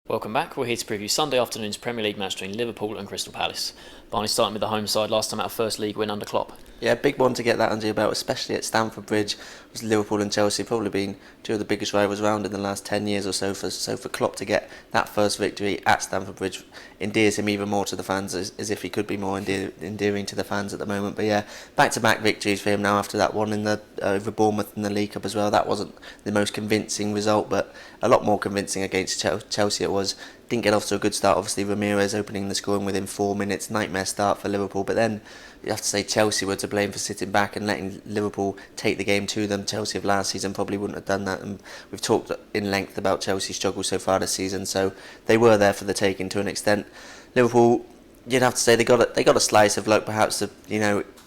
Welcome back. We're here to preview Sunday afternoon's Premier League match between Liverpool and Crystal Palace. Barney starting with the home side, last time out a first league win under Klopp. Yeah, big one to get that under your belt, especially at Stamford Bridge. It was Liverpool and Chelsea probably been two of the biggest rivals around in the last 10 years or so. For Klopp to get that first victory at Stamford Bridge endears him even more to the fans, as if he could be more endearing to the fans at the moment. But yeah, back-to-back victories for him now after that one in the over Bournemouth in the League Cup as well. That wasn't the most convincing result, but a lot more convincing against Chelsea it was. Didn't get off to a good start. Obviously, Ramirez opening the scoring within 4 minutes. Nightmare start for Liverpool. But then you have to say Chelsea were to blame for sitting back and letting Liverpool take the game to them. Chelsea of last season probably wouldn't have done that. And we've talked in length about Chelsea's struggles so far this season. So they were there for the taking to an extent. Liverpool, you'd have to say they got a slice of luck, perhaps.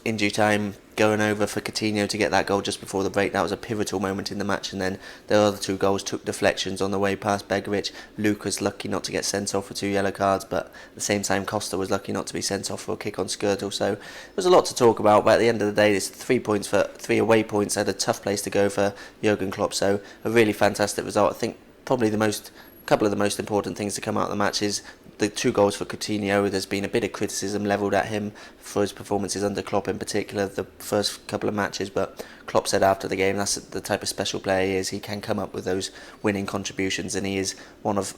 In due time, going over for Coutinho to get that goal just before the break. That was a pivotal moment in the match, and then the other two goals took deflections on the way past Begovic. Luke was lucky not to get sent off for 2 yellow cards, but at the same time Costa was lucky not to be sent off for a kick on Skirtle. So there was a lot to talk about, but at the end of the day, it's 3 points for 3 away points at a tough place to go for Jurgen Klopp. So a really fantastic result. I think probably couple of the most important things to come out of the match is the 2 goals for Coutinho. There's been a bit of criticism levelled at him for his performances under Klopp, in particular the first couple of matches, but Klopp said after the game that's the type of special player he is. He can come up with those winning contributions, and he is one of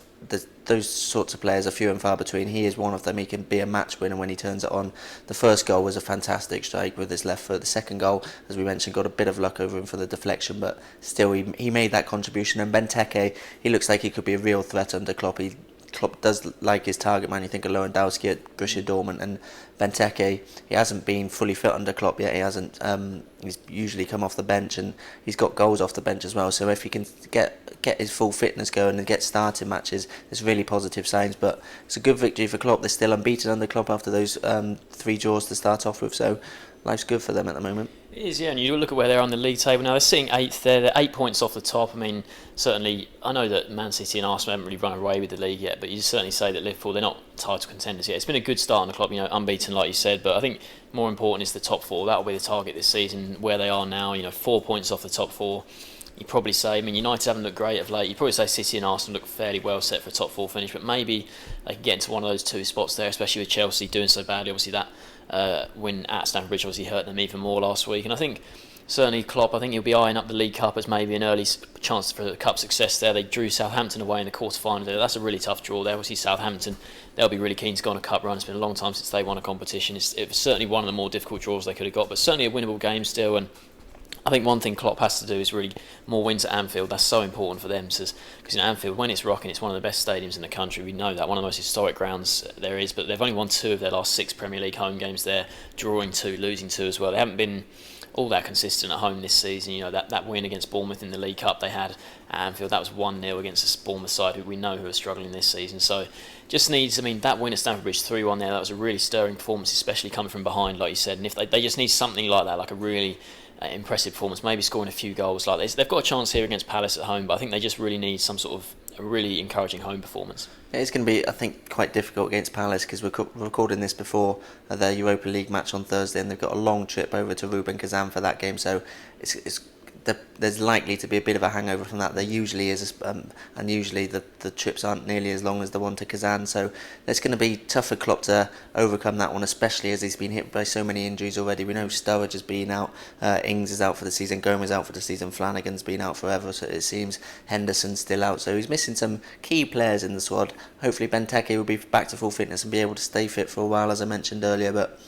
those sorts of players are few and far between. He is one of them. He can be a match winner when he turns it on. The first goal was a fantastic strike with his left foot. The second goal, as we mentioned, got a bit of luck over him for the deflection, but still he made that contribution. And Benteke, he looks like he could be a real threat under Klopp. Klopp does like his target man. You think of Lewandowski at Borussia Dortmund, and Benteke, he hasn't been fully fit under Klopp yet. He hasn't. He's usually come off the bench, and he's got goals off the bench as well. So if he can get his full fitness going and get starting matches, there's really positive signs. But it's a good victory for Klopp. They're still unbeaten under Klopp after those 3 draws to start off with. So life's good for them at the moment. It is, yeah, and you look at where they're on the league table now. They're sitting 8th there. They're 8 points off the top. I mean, certainly, I know that Man City and Arsenal haven't really run away with the league yet, but you certainly say that Liverpool, they're not title contenders yet. It's been a good start on the club, unbeaten like you said, but I think more important is the top 4. That'll be the target this season, where they are now, 4 points off the top 4. You probably say, United haven't looked great of late. You probably say City and Arsenal look fairly well set for a top 4 finish, but maybe they can get into one of those 2 spots there, especially with Chelsea doing so badly. Obviously, that win at Stamford Bridge obviously hurt them even more last week, and I think certainly Klopp, I think he'll be eyeing up the League Cup as maybe an early chance for cup success there. They drew Southampton away in the quarter-final there. That's a really tough draw there. Obviously Southampton, they'll be really keen to go on a cup run. It's been a long time since they won a competition. It was certainly one of the more difficult draws they could have got, but certainly a winnable game still. And I think one thing Klopp has to do is really more wins at Anfield. That's so important for them, because Anfield, when it's rocking, it's one of the best stadiums in the country. We know that, one of the most historic grounds there is. But they've only won 2 of their last 6 Premier League home games there, drawing 2, losing 2 as well. They haven't been all that consistent at home this season. That win against Bournemouth in the League Cup they had at Anfield, that was 1-0 against the Bournemouth side who we know who are struggling this season. So just needs, that win at Stamford Bridge 3-1 there, that was a really stirring performance, especially coming from behind, like you said. And if they just need something like that, like a really impressive performance, maybe scoring a few goals like this. They've got a chance here against Palace at home, but I think they just really need some sort of a really encouraging home performance. It's going to be, I think, quite difficult against Palace, because we're recording this before their Europa League match on Thursday, and they've got a long trip over to Ruben Kazan for that game. So there's likely to be a bit of a hangover from that. There usually is, and usually the trips aren't nearly as long as the one to Kazan. So it's going to be tough for Klopp to overcome that one, especially as he's been hit by so many injuries already. We know Sturridge has been out, Ings is out for the season, Gomez out for the season, Flanagan's been out forever, so it seems Henderson's still out. So he's missing some key players in the squad. Hopefully Benteke will be back to full fitness and be able to stay fit for a while, as I mentioned earlier, but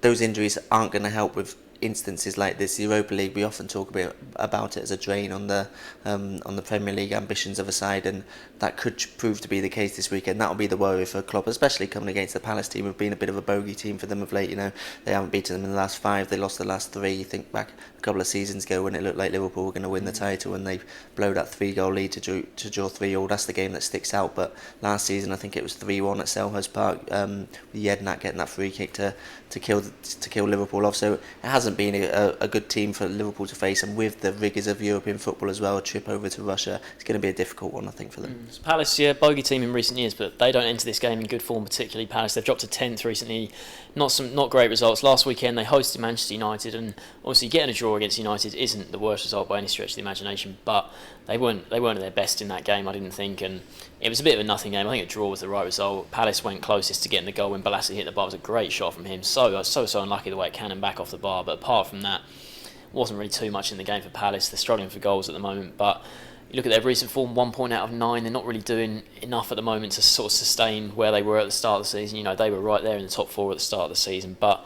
those injuries aren't going to help with instances like this. The Europa League, we often talk about it as a drain on the Premier League ambitions of a side, and that could prove to be the case this weekend. That'll be the worry for Klopp, especially coming against the Palace team, who've been a bit of a bogey team for them of late. They haven't beaten them in the last 5. They lost the last 3. You think back a couple of seasons ago when it looked like Liverpool were going to win the title, and they blow that 3-goal lead to draw 3-3. That's the game that sticks out. But last season, I think it was 3-1 at Selhurst Park, with Jednak getting that free kick to kill Liverpool off. So it hasn't hasn't been a good team for Liverpool to face, and with the rigours of European football as well, a trip over to Russia, it's going to be a difficult one, I think, for them. Palace, yeah, bogey team in recent years, but they don't enter this game in good form, particularly Palace. They've dropped to 10th recently, not great results. Last weekend they hosted Manchester United, and obviously getting a draw against United isn't the worst result by any stretch of the imagination, but they weren't at their best in that game, I didn't think, and it was a bit of a nothing game. I think a draw was the right result. Palace went closest to getting the goal when Balassi hit the bar. It was a great shot from him. So unlucky the way it cannoned back off the bar. But apart from that, wasn't really too much in the game for Palace. They're struggling for goals at the moment. But you look at their recent form, 1 point out of 9. They're not really doing enough at the moment to sort of sustain where they were at the start of the season. You know, they were right there in the top 4 at the start of the season. But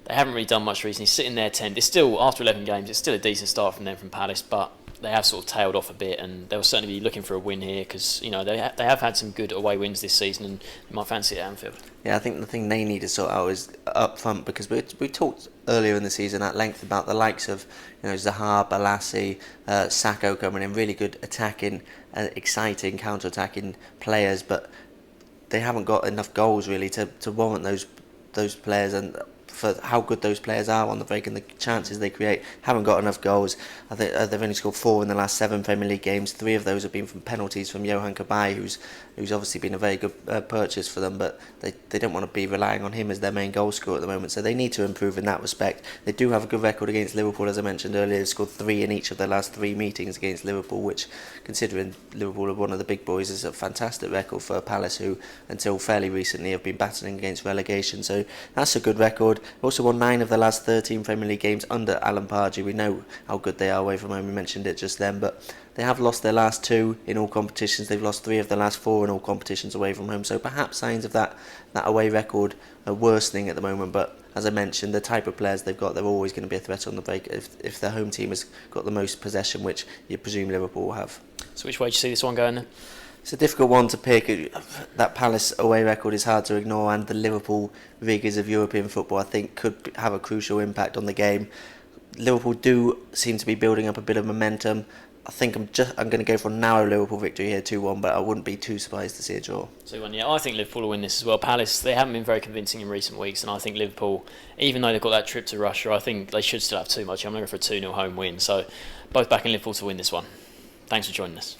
they haven't really done much recently. Sitting there 10th. It's still, after 11 games, it's still a decent start from them from Palace. But they have sort of tailed off a bit, and they'll certainly be looking for a win here because they have had some good away wins this season, and you might fancy it at Anfield. Yeah, I think the thing they need to sort out is up front, because we talked earlier in the season at length about the likes of Zaha, Balassi, Sacco coming in, really good attacking, exciting counter-attacking players, but they haven't got enough goals really to warrant those players, and for how good those players are on the break and the chances they create, haven't got enough goals. I think they've only scored 4 in the last 7 Premier League games. 3 of those have been from penalties from Johan Cabaye, who's obviously been a very good purchase for them, but they don't want to be relying on him as their main goal scorer at the moment, so they need to improve in that respect. They do have a good record against Liverpool, as I mentioned earlier. They've scored 3 in each of their last 3 meetings against Liverpool, which, considering Liverpool are one of the big boys, is a fantastic record for Palace, who until fairly recently have been battling against relegation, so that's a good record. Also won 9 of the last 13 Premier League games under Alan Pardew. We know how good they are away from home, we mentioned it just then, but they have lost their last 2 in all competitions. They've lost 3 of the last 4 in all competitions away from home, so perhaps signs of that away record are worsening at the moment, but as I mentioned, the type of players they've got, they're always going to be a threat on the break if their home team has got the most possession, which you presume Liverpool will have. So which way do you see this one going then? It's a difficult one to pick. That Palace away record is hard to ignore, and the Liverpool rigours of European football, I think, could have a crucial impact on the game. Liverpool do seem to be building up a bit of momentum. I think I'm going to go for a narrow Liverpool victory here, 2-1, but I wouldn't be too surprised to see a draw. 2-1, yeah. I think Liverpool will win this as well. Palace, they haven't been very convincing in recent weeks, and I think Liverpool, even though they've got that trip to Russia, I think they should still have too much. I'm going for a 2-0 home win, so both backing Liverpool to win this one. Thanks for joining us.